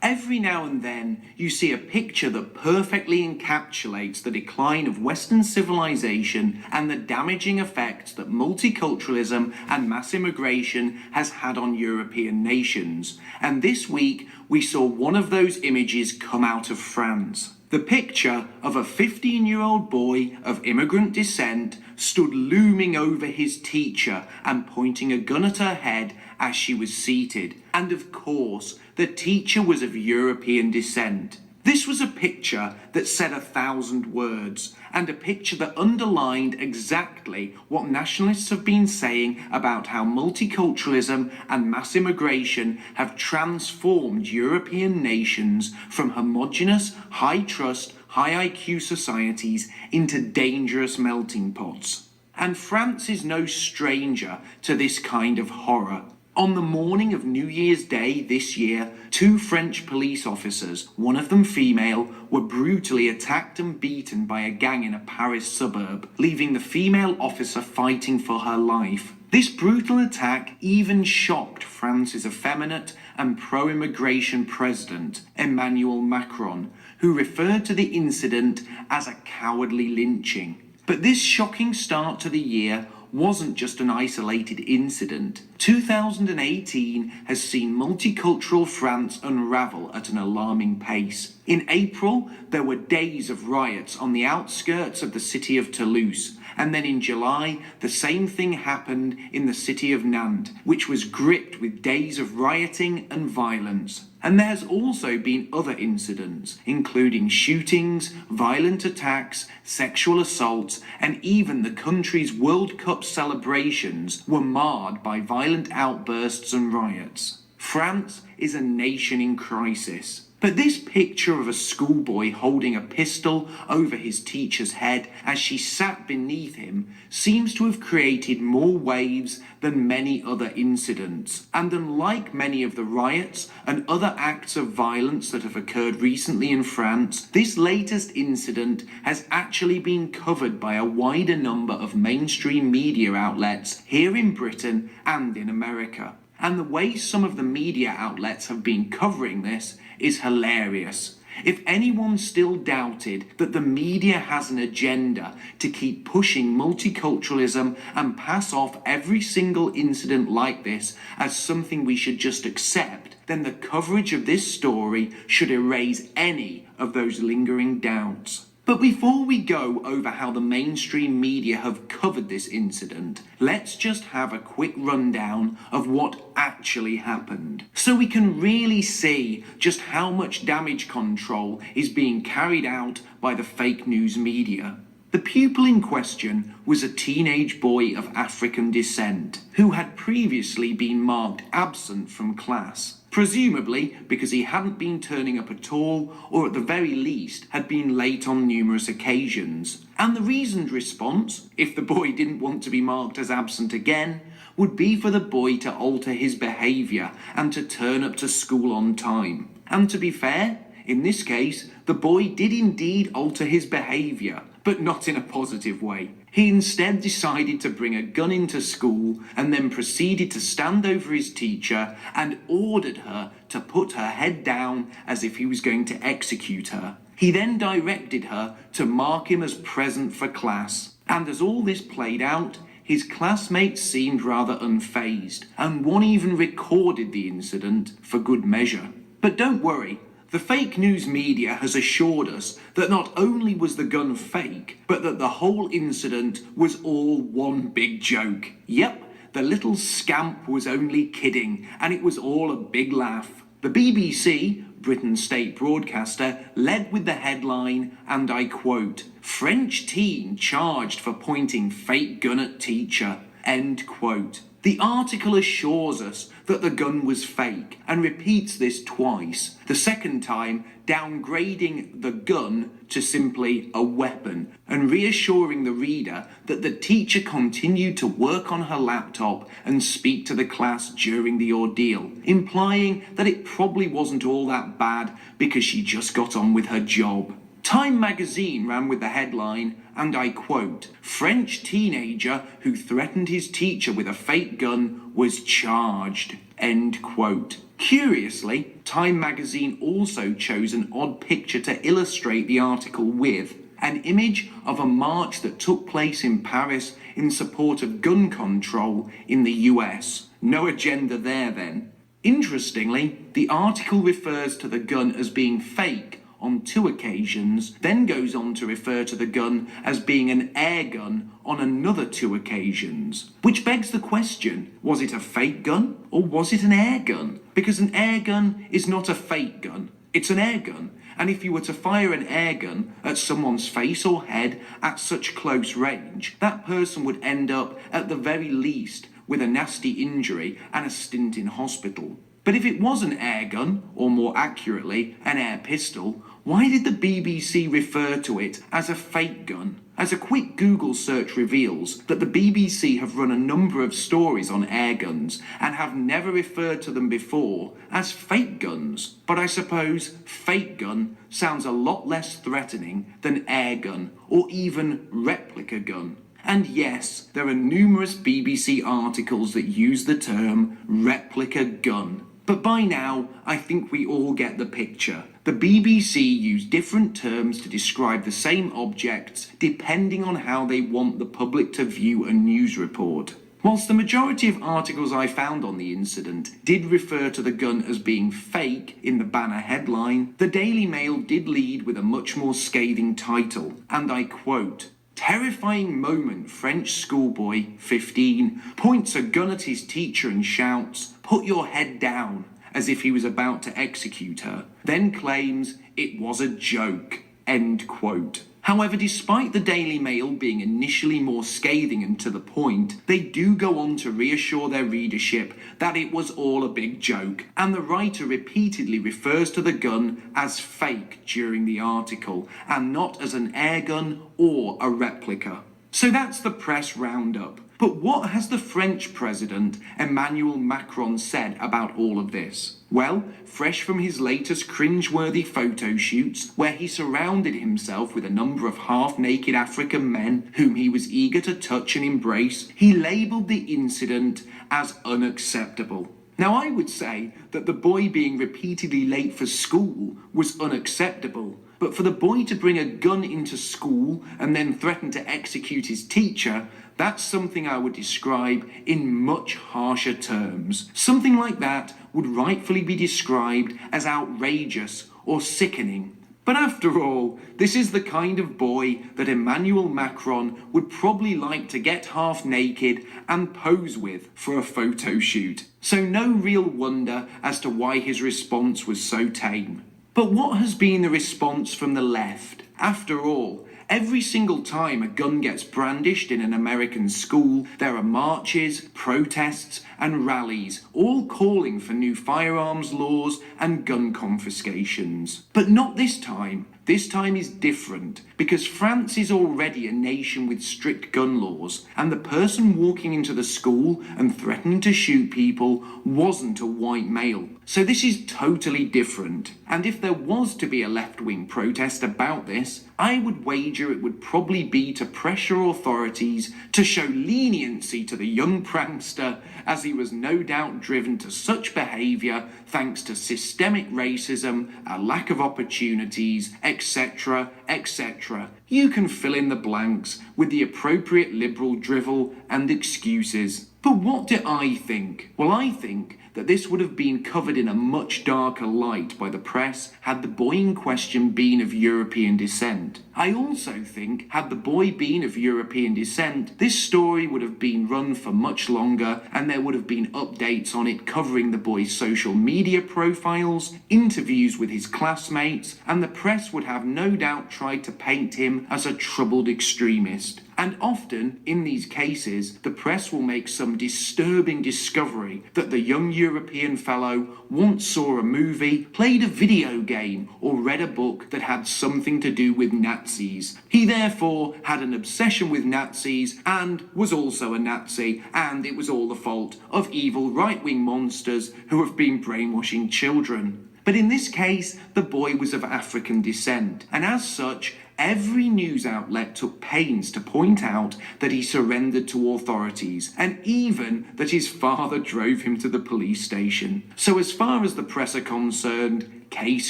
Every now and then, you see a picture that perfectly encapsulates the decline of Western civilization and the damaging effects that multiculturalism and mass immigration has had on European nations. And this week, we saw one of those images come out of France. The picture of a 15-year-old boy of immigrant descent stood looming over his teacher and pointing a gun at her head as she was seated. And of course, the teacher was of European descent. This was a picture that said 1,000 words, and a picture that underlined exactly what nationalists have been saying about how multiculturalism and mass immigration have transformed European nations from homogeneous, high-trust, high IQ societies into dangerous melting pots. And France is no stranger to this kind of horror. On the morning of New Year's Day this year, 2 French police officers, one of them female, were brutally attacked and beaten by a gang in a Paris suburb, leaving the female officer fighting for her life. This brutal attack even shocked France's effeminate and pro-immigration president, Emmanuel Macron, who referred to the incident as a cowardly lynching. But this shocking start to the year wasn't just an isolated incident. 2018 has seen multicultural France unravel at an alarming pace. In April, there were days of riots on the outskirts of the city of Toulouse, and then in July, the same thing happened in the city of Nantes, which was gripped with days of rioting and violence. And there has also been other incidents, including shootings, violent attacks, sexual assaults, and even the country's World Cup celebrations were marred by violent outbursts and riots. France is a nation in crisis. But this picture of a schoolboy holding a pistol over his teacher's head as she sat beneath him seems to have created more waves than many other incidents. And unlike many of the riots and other acts of violence that have occurred recently in France, this latest incident has actually been covered by a wider number of mainstream media outlets here in Britain and in America. And the way some of the media outlets have been covering this is hilarious. If anyone still doubted that the media has an agenda to keep pushing multiculturalism and pass off every single incident like this as something we should just accept, then the coverage of this story should erase any of those lingering doubts. But before we go over how the mainstream media have covered this incident, let's just have a quick rundown of what actually happened, so we can really see just how much damage control is being carried out by the fake news media. The pupil in question was a teenage boy of African descent who had previously been marked absent from class, presumably because he hadn't been turning up at all, or at the very least had been late on numerous occasions. And the reasoned response, if the boy didn't want to be marked as absent again, would be for the boy to alter his behaviour and to turn up to school on time. And to be fair, in this case, the boy did indeed alter his behaviour, but not in a positive way. He instead decided to bring a gun into school and then proceeded to stand over his teacher and ordered her to put her head down as if he was going to execute her. He then directed her to mark him as present for class. And as all this played out, his classmates seemed rather unfazed, and one even recorded the incident for good measure. But don't worry. The fake news media has assured us that not only was the gun fake, but that the whole incident was all one big joke. Yep, the little scamp was only kidding, and it was all a big laugh. The BBC, Britain's state broadcaster, led with the headline, and I quote, "French teen charged for pointing fake gun at teacher," end quote. The article assures us that the gun was fake and repeats this twice, the second time downgrading the gun to simply a weapon and reassuring the reader that the teacher continued to work on her laptop and speak to the class during the ordeal, implying that it probably wasn't all that bad because she just got on with her job. Time magazine ran with the headline, and I quote, "French teenager who threatened his teacher with a fake gun was charged," end quote. Curiously, Time magazine also chose an odd picture to illustrate the article with, an image of a march that took place in Paris in support of gun control in the US. No agenda there then. Interestingly, the article refers to the gun as being fake on 2 occasions, then goes on to refer to the gun as being an air gun on another 2 occasions. Which begs the question, was it a fake gun or was it an air gun? Because an air gun is not a fake gun, it's an air gun. And if you were to fire an air gun at someone's face or head at such close range, that person would end up, at the very least, with a nasty injury and a stint in hospital. But if it was an air gun, or more accurately, an air pistol, why did the BBC refer to it as a fake gun? As a quick Google search reveals that the BBC have run a number of stories on air guns and have never referred to them before as fake guns. But I suppose fake gun sounds a lot less threatening than air gun or even replica gun. And yes, there are numerous BBC articles that use the term replica gun. But by now, I think we all get the picture. The BBC use different terms to describe the same objects depending on how they want the public to view a news report. Whilst the majority of articles I found on the incident did refer to the gun as being fake in the banner headline, the Daily Mail did lead with a much more scathing title, and I quote, "Terrifying moment, French schoolboy, 15, points a gun at his teacher and shouts, 'Put your head down,' as if he was about to execute her, then claims it was a joke," end quote. However, despite the Daily Mail being initially more scathing and to the point, they do go on to reassure their readership that it was all a big joke, and the writer repeatedly refers to the gun as fake during the article, and not as an air gun or a replica. So that's the press roundup. But what has the French president, Emmanuel Macron, said about all of this? Well, fresh from his latest cringe-worthy photo shoots, where he surrounded himself with a number of half-naked African men whom he was eager to touch and embrace, he labelled the incident as unacceptable. Now, I would say that the boy being repeatedly late for school was unacceptable, but for the boy to bring a gun into school and then threaten to execute his teacher, that's something I would describe in much harsher terms. Something like that would rightfully be described as outrageous or sickening. But after all, this is the kind of boy that Emmanuel Macron would probably like to get half naked and pose with for a photo shoot. So no real wonder as to why his response was so tame. But what has been the response from the left? After all, every single time a gun gets brandished in an American school, there are marches, protests, and rallies, all calling for new firearms laws and gun confiscations. But not this time. This time is different, because France is already a nation with strict gun laws, and the person walking into the school and threatening to shoot people wasn't a white male. So this is totally different. And if there was to be a left-wing protest about this, I would wager it would probably be to pressure authorities to show leniency to the young prankster, as he was no doubt driven to such behaviour thanks to systemic racism, a lack of opportunities, etc., etc. You can fill in the blanks with the appropriate liberal drivel and excuses. But what do I think? Well, I think that this would have been covered in a much darker light by the press had the boy in question been of European descent. I also think, had the boy been of European descent, this story would have been run for much longer, and there would have been updates on it covering the boy's social media profiles, interviews with his classmates, and the press would have no doubt tried to paint him as a troubled extremist. And often, in these cases, the press will make some disturbing discovery that the young European fellow once saw a movie, played a video game, or read a book that had something to do with Nazis. He therefore had an obsession with Nazis and was also a Nazi, and it was all the fault of evil right-wing monsters who have been brainwashing children. But in this case, the boy was of African descent, and as such, every news outlet took pains to point out that he surrendered to authorities, and even that his father drove him to the police station. So as far as the press are concerned, case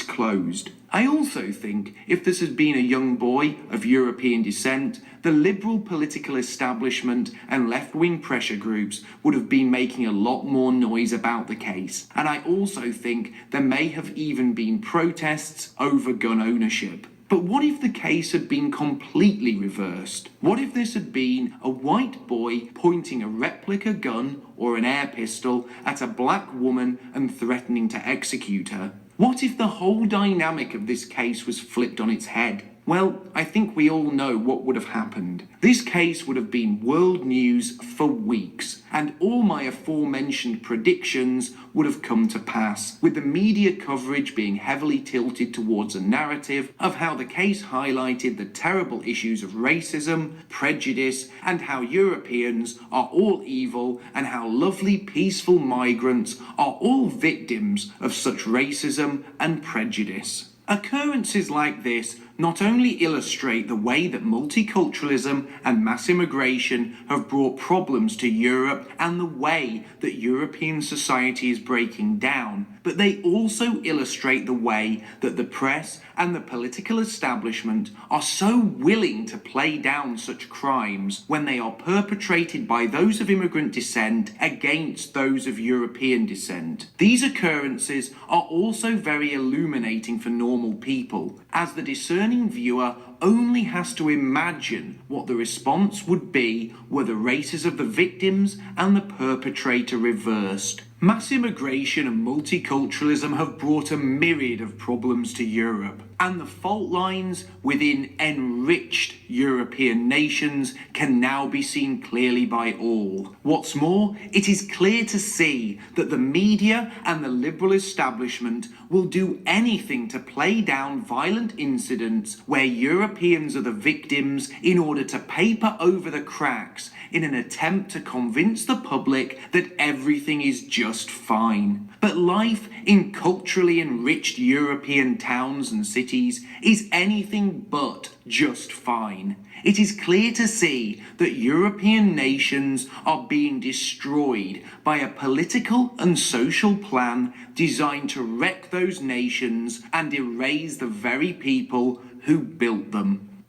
closed. I also think if this had been a young boy of European descent, the liberal political establishment and left-wing pressure groups would have been making a lot more noise about the case. And I also think there may have even been protests over gun ownership. But what if the case had been completely reversed? What if this had been a white boy pointing a replica gun or an air pistol at a black woman and threatening to execute her? What if the whole dynamic of this case was flipped on its head? Well, I think we all know what would have happened. This case would have been world news for weeks, and all my aforementioned predictions would have come to pass, with the media coverage being heavily tilted towards a narrative of how the case highlighted the terrible issues of racism, prejudice, and how Europeans are all evil, and how lovely, peaceful migrants are all victims of such racism and prejudice. Occurrences like this not only illustrate the way that multiculturalism and mass immigration have brought problems to Europe and the way that European society is breaking down, but they also illustrate the way that the press and the political establishment are so willing to play down such crimes when they are perpetrated by those of immigrant descent against those of European descent. These occurrences are also very illuminating for normal people, as the discerning viewer only has to imagine what the response would be were the races of the victims and the perpetrator reversed. Mass immigration and multiculturalism have brought a myriad of problems to Europe, and the fault lines within enriched European nations can now be seen clearly by all. What's more, it is clear to see that the media and the liberal establishment will do anything to play down violent incidents where Europeans are the victims in order to paper over the cracks in an attempt to convince the public that everything is just fine. But life in culturally enriched European towns and cities is anything but just fine. It is clear to see that European nations are being destroyed by a political and social plan designed to wreck those nations and erase the very people who built them.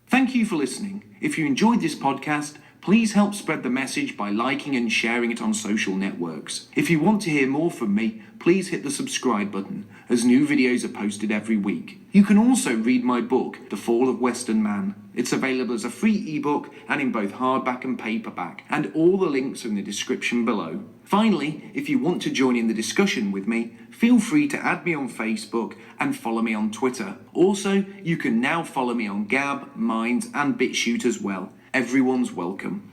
Thank you for listening. If you enjoyed this podcast, please help spread the message by liking and sharing it on social networks. If you want to hear more from me, please hit the subscribe button, as new videos are posted every week. You can also read my book, The Fall of Western Man. It's available as a free ebook and in both hardback and paperback, and all the links are in the description below. Finally, if you want to join in the discussion with me, feel free to add me on Facebook and follow me on Twitter. Also, you can now follow me on Gab, Minds and BitChute as well. Everyone's welcome.